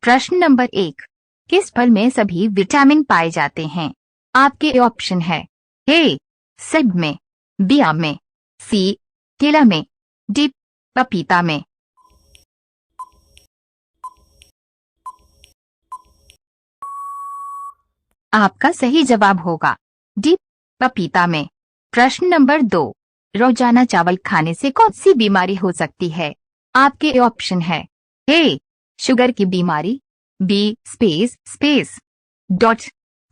प्रश्न नंबर 1, किस फल में सभी विटामिन पाए जाते हैं? आपके ऑप्शन है ए सेब में, बी आम में, सी केला में, डी पपीता में। आपका सही जवाब होगा डी पपीता में। प्रश्न नंबर 2, रोजाना चावल खाने से कौन सी बीमारी हो सकती है? आपके ऑप्शन है ए शुगर की बीमारी, बी स्पेस स्पेस डॉट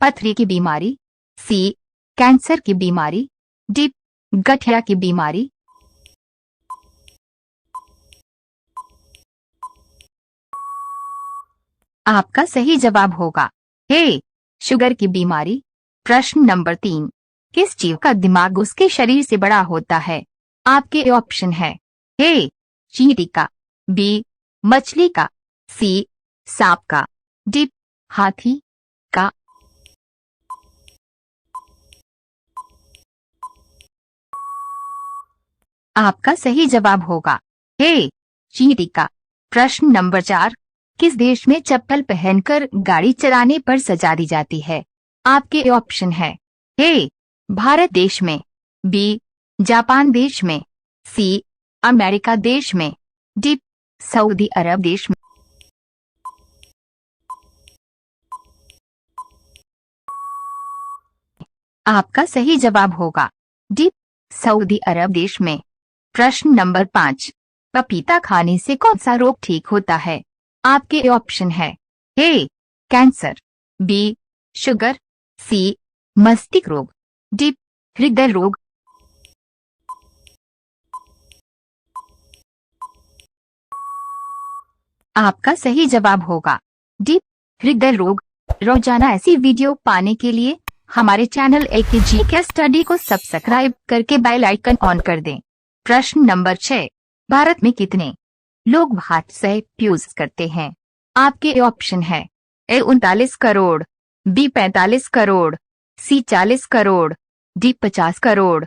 पथरी की बीमारी, सी कैंसर की बीमारी, डी गठिया की बीमारी। आपका सही जवाब होगा ए शुगर की बीमारी। प्रश्न नंबर 3, किस जीव का दिमाग उसके शरीर से बड़ा होता है? आपके ऑप्शन है ए चींटी का, बी मछली का, सी सांप का, डी हाथी का। आपका सही जवाब होगा ए चींटी का। प्रश्न नंबर 4, किस देश में चप्पल पहनकर गाड़ी चलाने पर सजा दी जाती है? आपके ऑप्शन है ए भारत देश में, बी जापान देश में, सी अमेरिका देश में, डी सऊदी अरब देश में। आपका सही जवाब होगा डी सऊदी अरब देश में। प्रश्न नंबर 5, पपीता खाने से कौन सा रोग ठीक होता है? आपके ऑप्शन है ए कैंसर, बी शुगर, सी मस्तिष्क रोग, डी हृदय रोग। आपका सही जवाब होगा डी हृदय रोग। रोजाना ऐसी वीडियो पाने के लिए हमारे चैनल LKG के स्टडी को सब्सक्राइब करके बेल आइकन ऑन कर दें। प्रश्न नंबर 6, भारत में कितने लोग व्हाट्सएप यूज करते हैं? आपके ऑप्शन है ए 39 करोड़, बी 45 करोड़, सी 40 करोड़, डी 50 करोड़।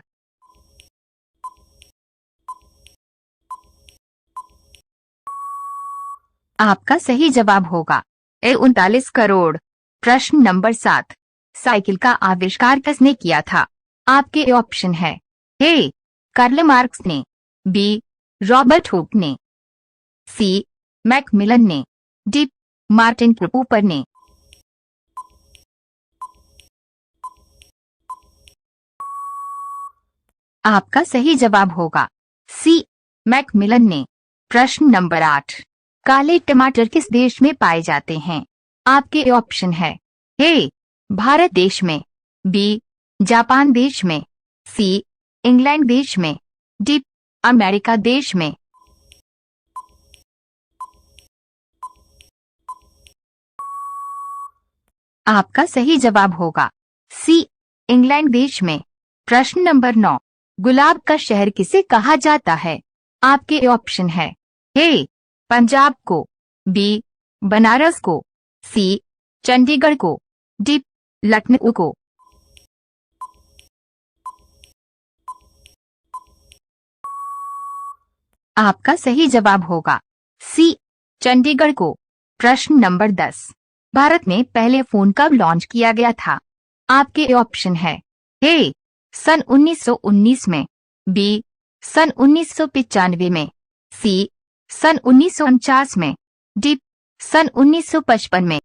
आपका सही जवाब होगा ए 39 करोड़। प्रश्न नंबर 7, साइकिल का आविष्कार किसने किया था? आपके ऑप्शन है ए कार्ल मार्क्स ने, बी रॉबर्ट हुक ने, सी मैकमिलन ने, डी मार्टिन कूपर ने। आपका सही जवाब होगा सी मैकमिलन ने। प्रश्न नंबर 8, काले टमाटर किस देश में पाए जाते हैं? आपके ऑप्शन है ए भारत देश में, बी जापान देश में, सी इंग्लैंड देश में, डी अमेरिका देश में। आपका सही जवाब होगा सी इंग्लैंड देश में। प्रश्न नंबर 9, गुलाब का शहर किसे कहा जाता है? आपके ऑप्शन है ए पंजाब को, बी बनारस को, सी चंडीगढ़ को, डी लखनऊ को। आपका सही जवाब होगा सी चंडीगढ़ को। प्रश्न नंबर 10, भारत में पहले फोन कब लॉन्च किया गया था? आपके ऑप्शन है ए सन 1919 में, बी सन 1995 में, सी सन 1949 में, डी सन 1955 में।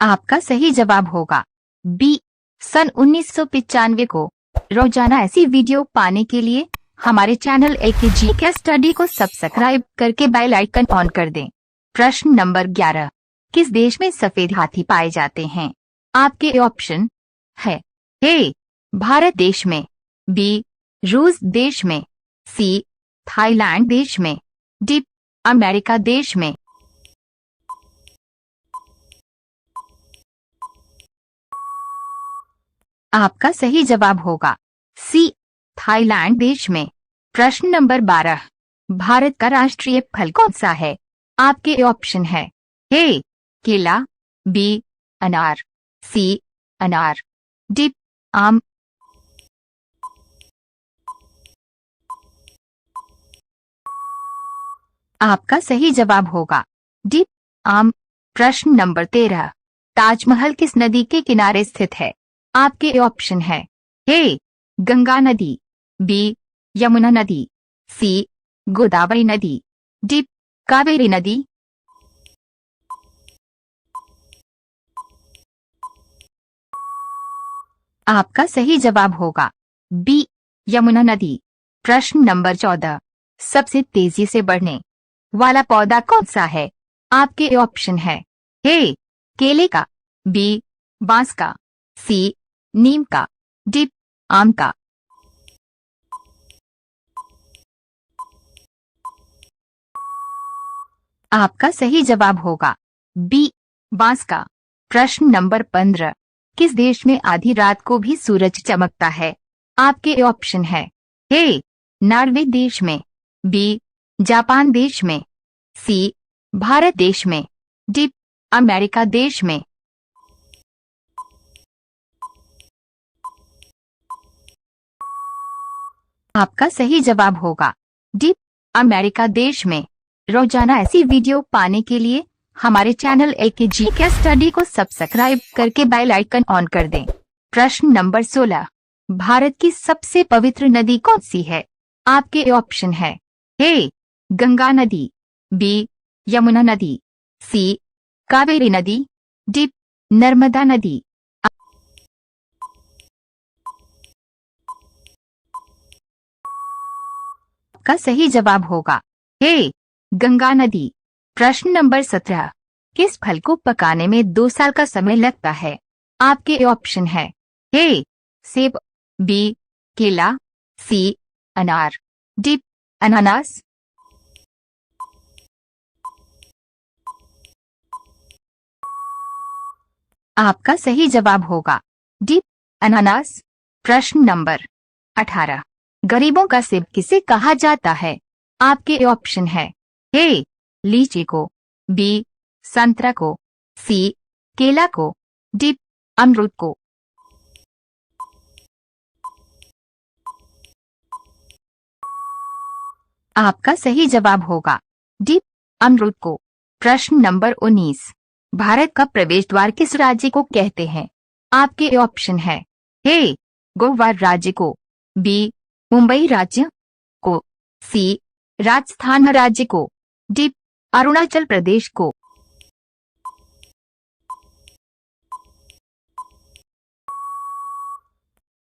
आपका सही जवाब होगा बी सन 1995 को। रोजाना ऐसी वीडियो पाने के लिए हमारे चैनल LKG के स्टडी को सब्सक्राइब करके बेल आइकन ऑन कर दें। प्रश्न नंबर 11, किस देश में सफेद हाथी पाए जाते हैं? आपके ऑप्शन है ए भारत देश में, बी रूस देश में, सी थाईलैंड देश में, डी अमेरिका देश में। आपका सही जवाब होगा सी थाईलैंड देश में। प्रश्न नंबर 12, भारत का राष्ट्रीय फल कौन सा है? आपके ऑप्शन है ए केला, बी अनार, सी अनार, डी आम। आपका सही जवाब होगा डी आम। प्रश्न नंबर 13, ताजमहल किस नदी के किनारे स्थित है? आपके ऑप्शन है ए गंगा नदी, बी यमुना नदी, सी गोदावरी नदी, डी कावेरी नदी। आपका सही जवाब होगा बी यमुना नदी। प्रश्न नंबर 14, सबसे तेजी से बढ़ने वाला पौधा कौन सा है? आपके ऑप्शन है ए केले का, बी बांस का, सी नीम का, डी आम का। आपका सही जवाब होगा बी बांस का। प्रश्न नंबर 15, किस देश में आधी रात को भी सूरज चमकता है? आपके ऑप्शन है ए नॉर्वे देश में, बी जापान देश में, सी भारत देश में, डी अमेरिका देश में। आपका सही जवाब होगा डी अमेरिका देश में। रोजाना ऐसी वीडियो पाने के लिए हमारे चैनल एकेजी के स्टडी को सब्सक्राइब करके बेल आइकन ऑन कर दें। प्रश्न नंबर 16, भारत की सबसे पवित्र नदी कौन सी है? आपके ऑप्शन है ए गंगा नदी, बी यमुना नदी, सी कावेरी नदी, डी नर्मदा नदी। आपका सही जवाब होगा ए गंगा नदी। प्रश्न नंबर 17, किस फल को पकाने में 2 साल का समय लगता है? आपके ऑप्शन है ए सेब, बी केला, सी अनार, डी अनानास। आपका सही जवाब होगा डी अनानास। प्रश्न नंबर 18, गरीबों का सेब किसे कहा जाता है? आपके ऑप्शन है ए लीची को, बी संतरा को, सी केला को, डी अमरूद को। आपका सही जवाब होगा डी अमरूद को। प्रश्न नंबर 19, भारत का प्रवेश द्वार किस राज्य को कहते हैं? आपके ऑप्शन है ए गोवा राज्य को, बी मुंबई राज्य को, सी राजस्थान राज्य को, डी अरुणाचल प्रदेश को।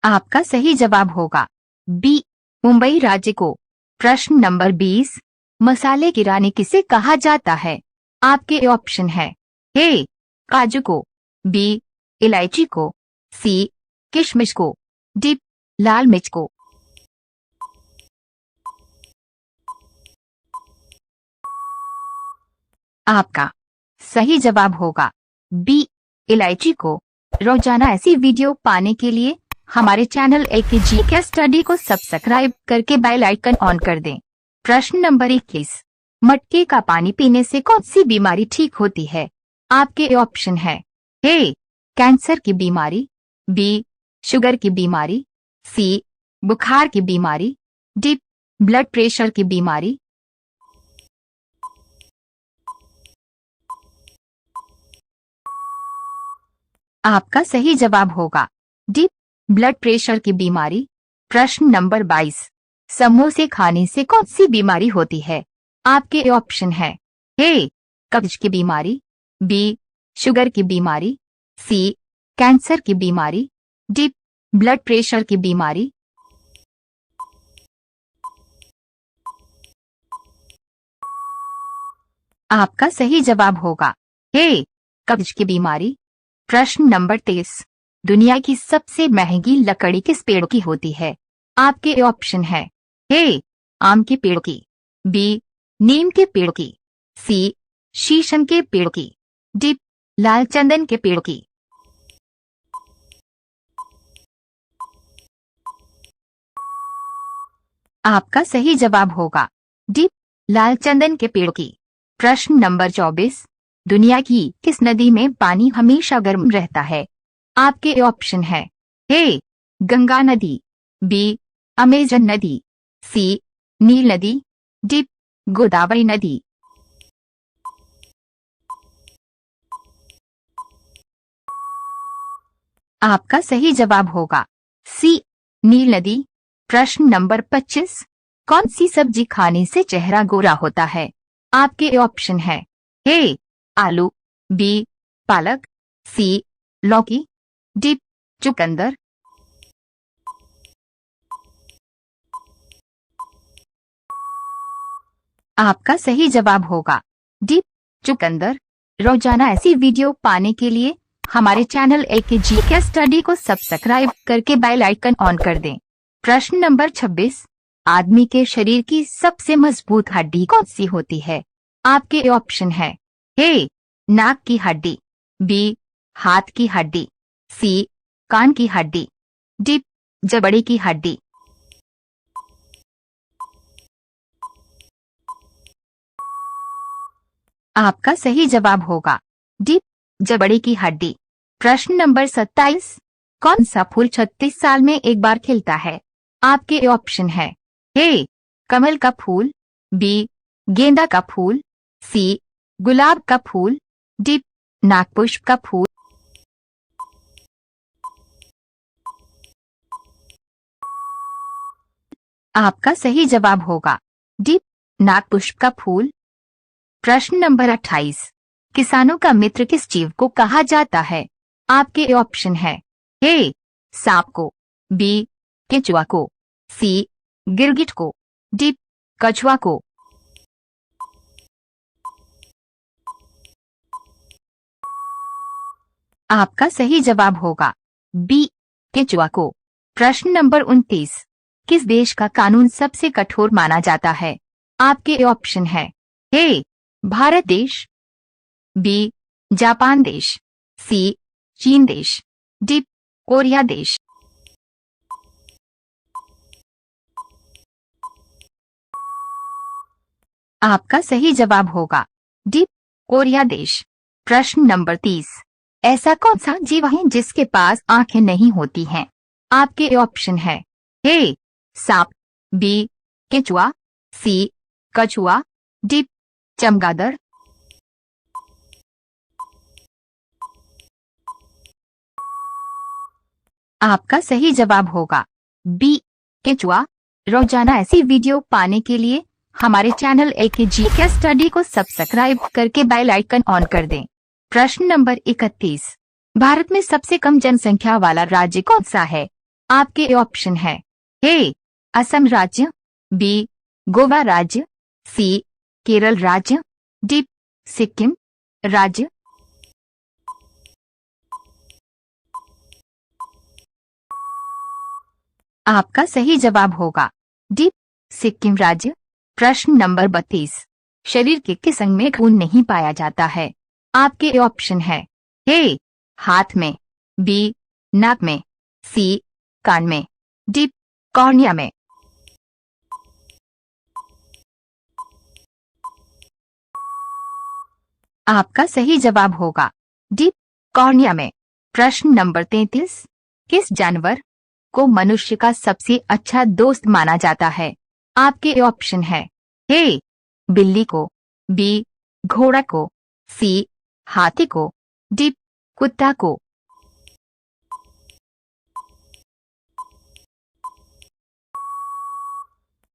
आपका सही जवाब होगा बी मुंबई राज्य को। प्रश्न नंबर 20, मसाले की रानी किसे कहा जाता है? आपके ऑप्शन है ए काजू को, बी इलायची को, सी किशमिश को, डी लाल मिर्च को। आपका सही जवाब होगा बी इलायची को। रोजाना ऐसी वीडियो पाने के लिए हमारे चैनल एकेजी के स्टडी को सब्सक्राइब करके बेल आइकन ऑन कर दें। प्रश्न नंबर 21, मटके का पानी पीने से कौन सी बीमारी ठीक होती है? आपके ऑप्शन है ए कैंसर की बीमारी, बी शुगर की बीमारी, सी बुखार की बीमारी, डी ब्लड प्रेशर की बीमारी। आपका सही जवाब होगा डी ब्लड प्रेशर की बीमारी। प्रश्न नंबर 22, समोसे खाने से कौन सी बीमारी होती है? आपके ऑप्शन है ए कब्ज की बीमारी, बी शुगर की बीमारी, सी कैंसर की बीमारी, डी ब्लड प्रेशर की बीमारी। आपका सही जवाब होगा ए कब्ज की बीमारी। प्रश्न नंबर 23, दुनिया की सबसे महंगी लकड़ी किस पेड़ की होती है? आपके ऑप्शन है ए आम के पेड़ की, बी नीम के पेड़ की, सी शीशम के पेड़ की, डी लाल चंदन के पेड़ की। आपका सही जवाब होगा डी लाल चंदन के पेड़ की। प्रश्न नंबर 24, दुनिया की किस नदी में पानी हमेशा गर्म रहता है? आपके ऑप्शन है ए गंगा नदी, बी अमेजन नदी, सी नील नदी, डी गोदावरी नदी। आपका सही जवाब होगा सी, नील नदी। प्रश्न नंबर 25, कौन सी सब्जी खाने से चेहरा गोरा होता है? आपके ऑप्शन है ए आलू, बी पालक, सी लौकी, डी चुकंदर। आपका सही जवाब होगा डी चुकंदर। रोजाना ऐसी वीडियो पाने के लिए हमारे चैनल LKG स्टडी को सब्सक्राइब करके बेल आइकन ऑन कर दें। प्रश्न नंबर 26, आदमी के शरीर की सबसे मजबूत हड्डी कौन सी होती है? आपके ऑप्शन है ए नाक की हड्डी, बी हाथ की हड्डी, सी कान की हड्डी, डी जबड़े की हड्डी। आपका सही जवाब होगा डी जबड़े की हड्डी। प्रश्न नंबर 27, कौन सा फूल 36 साल में एक बार खिलता है? आपके ऑप्शन है ए कमल का फूल, बी गेंदा का फूल, सी गुलाब का फूल, डी नागपुष्प का फूल। आपका सही जवाब होगा डी नागपुष्प का फूल। प्रश्न नंबर 28, किसानों का मित्र किस जीव को कहा जाता है? आपके ऑप्शन है ए सांप को, बी केंचुआ को, सी गिरगिट को, डी कछुआ को। आपका सही जवाब होगा बी केंचुआ को। प्रश्न नंबर 29, किस देश का कानून सबसे कठोर माना जाता है? आपके ऑप्शन है ए भारत देश, बी जापान देश, सी चीन देश, डी कोरिया देश। आपका सही जवाब होगा डी कोरिया देश। प्रश्न नंबर 30, ऐसा कौन सा जीव है जिसके पास आंखें नहीं होती हैं? आपके ऑप्शन है ए सांप, बी केंचुआ, सी कछुआ, डी चमगादड़। आपका सही जवाब होगा बी केंचुआ। रोजाना ऐसी वीडियो पाने के लिए हमारे चैनल LKG स्टडी को सब्सक्राइब करके बेल आइकन ऑन कर दें। प्रश्न नंबर 31, भारत में सबसे कम जनसंख्या वाला राज्य कौन सा है? आपके ऑप्शन है ए असम राज्य, बी गोवा राज्य, सी केरल राज्य, डी सिक्किम राज्य। आपका सही जवाब होगा डी सिक्किम राज्य। प्रश्न नंबर 32, शरीर के किस अंग में खून नहीं पाया जाता है? आपके ऑप्शन है ए हाथ में, बी नाक में, सी कान में, डी कॉर्निया में। आपका सही जवाब होगा डी कॉर्निया में। प्रश्न नंबर 33, किस जानवर को मनुष्य का सबसे अच्छा दोस्त माना जाता है? आपके ऑप्शन है ए बिल्ली को, बी घोड़ा को, सी हाथी को, डी कुत्ता को।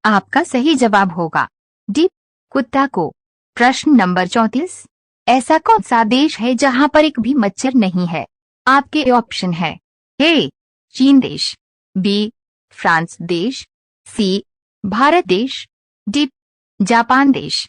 आपका सही जवाब होगा डी कुत्ता को। प्रश्न नंबर 34, ऐसा कौन सा देश है जहां पर एक भी मच्छर नहीं है? आपके ऑप्शन है ए चीन देश, बी फ्रांस देश, सी भारत देश, डी जापान देश।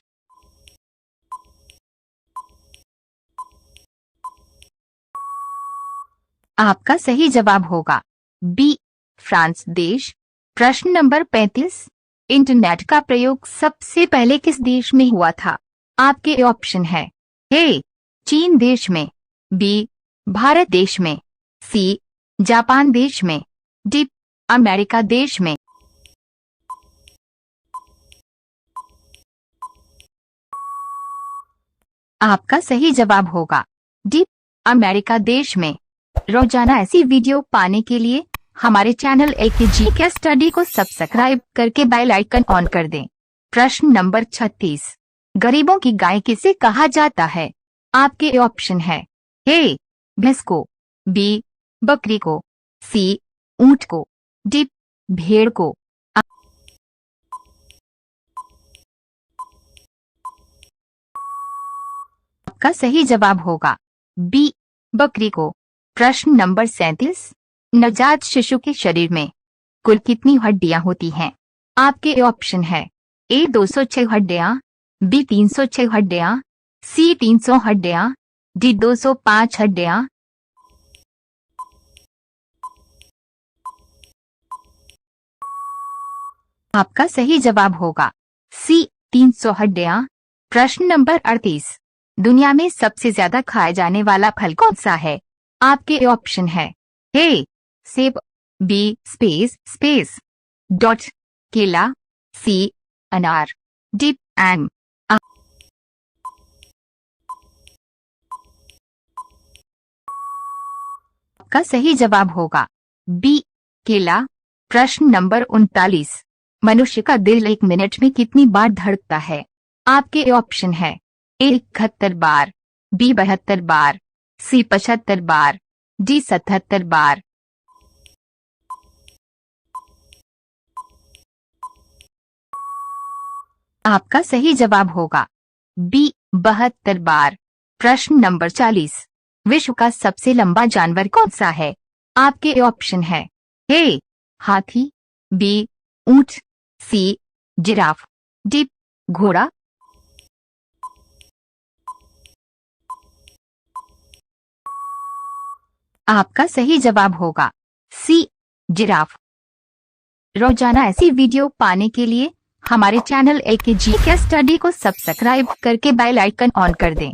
आपका सही जवाब होगा बी फ्रांस देश। प्रश्न नंबर 35, इंटरनेट का प्रयोग सबसे पहले किस देश में हुआ था? आपके ऑप्शन है ए चीन देश में, बी भारत देश में, सी जापान देश में, डी अमेरिका देश में। आपका सही जवाब होगा डी अमेरिका देश में। रोजाना ऐसी वीडियो पाने के लिए हमारे चैनल LKG स्टडी को सब्सक्राइब करके बेल आइकन ऑन कर दें। प्रश्न नंबर 36। गरीबों की गाय किसे कहा जाता है? आपके ऑप्शन है ए भैंस को, बी बकरी को, सी ऊंट को, डी भेड़ को। आपका सही जवाब होगा बी बकरी को। प्रश्न नंबर 37। नवजात शिशु के शरीर में कुल कितनी हड्डियां होती हैं? आपके ऑप्शन है ए 206 हड्डियां, बी 306 हड्डियां, सी 300 हड्डियां, डी 205 हड्डियां। आपका सही जवाब होगा सी 300 हड्डियां। प्रश्न नंबर 38। दुनिया में सबसे ज्यादा खाया जाने वाला फल कौन सा है? आपके ऑप्शन है ए सेब, बी स्पेस डॉट केला, सी अनार, डी आम। आपका सही जवाब होगा बी केला। प्रश्न नंबर 39। मनुष्य का दिल 1 मिनट में कितनी बार धड़कता है? आपके ऑप्शन है ए 71 बार, बी 72 बार, सी 75 बार, डी 77 बार। आपका सही जवाब होगा बी 72 बार। प्रश्न नंबर 40। विश्व का सबसे लंबा जानवर कौन सा है? आपके ऑप्शन है ए हाथी, बी ऊंट, सी जिराफ, डी घोड़ा। आपका सही जवाब होगा सी जिराफ। रोजाना ऐसी वीडियो पाने के लिए हमारे चैनल LKG के स्टडी को सब्सक्राइब करके बेल आइकन ऑन कर दें।